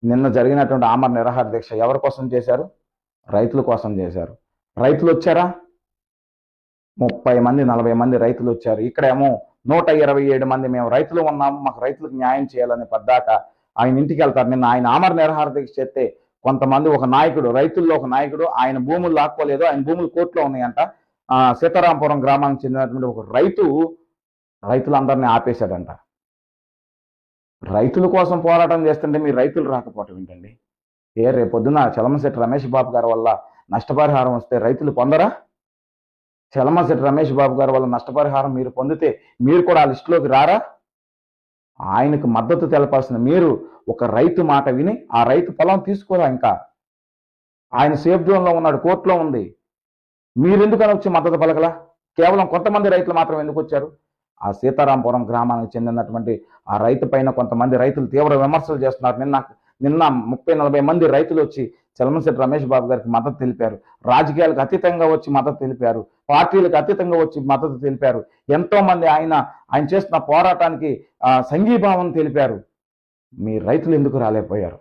నిన్న జరిగినటువంటి ఆమరణ నిరాహార దీక్ష ఎవరి కోసం చేశారు? రైతుల కోసం చేశారు. రైతులు వచ్చారా? 30 మంది 40 మంది రైతులు వచ్చారు. ఇక్కడేమో 127 మంది మేము రైతులు ఉన్నాము, మాకు రైతులకు న్యాయం చేయాలని పద్దాక ఆయన ఇంటికి వెళ్తారు. నిన్న ఆయన ఆమరణ నిరాహార దీక్ష చేస్తే కొంతమంది ఒక నాయకుడు, రైతుల్లో ఒక నాయకుడు, ఆయన భూములు లాక్కోలేదు, ఆయన భూములు కోర్టులో ఉన్నాయంట. సీతారాంపురం గ్రామానికి చెందినటువంటి ఒక రైతులందరినీ ఆపేశాడంట. రైతుల కోసం పోరాటం చేస్తుంటే మీరు రైతులు రాకపోవటం ఏంటండి? రేపొద్దున చలమశెట్టి రమేష్ బాబు గారి వల్ల నష్టపరిహారం వస్తే రైతులు పొందరా? చలమశెట్టి రమేష్ బాబు గారి వల్ల నష్టపరిహారం మీరు పొందితే మీరు కూడా ఆ లిస్టులోకి రారా? ఆయనకు మద్దతు తెలపాల్సిన మీరు ఒక రైతు మాట విని ఆ రైతు పొలం తీసుకోరా? ఇంకా ఆయన సేఫ్ జోన్లో ఉన్నాడు, కోర్టులో ఉంది. మీరెందుకని వచ్చి మద్దతు పలకలా? కేవలం కొంతమంది రైతులు మాత్రం ఎందుకు వచ్చారు? ఆ సీతారాంపురం గ్రామానికి చెందినటువంటి ఆ రైతు పైన కొంతమంది రైతులు తీవ్ర విమర్శలు చేస్తున్నారు. నిన్న 30-40 మంది రైతులు వచ్చి చలమశెట్టి రమేష్ బాబు గారికి మద్దతు తెలిపారు. రాజకీయాలకు అతీతంగా వచ్చి మద్దతు తెలిపారు, పార్టీలకు అతీతంగా వచ్చి మద్దతు తెలిపారు. ఎంతో మంది ఆయన చేస్తున్న పోరాటానికి సంఘీభావం తెలిపారు. మీ రైతులు ఎందుకు రాలేకపోయారు?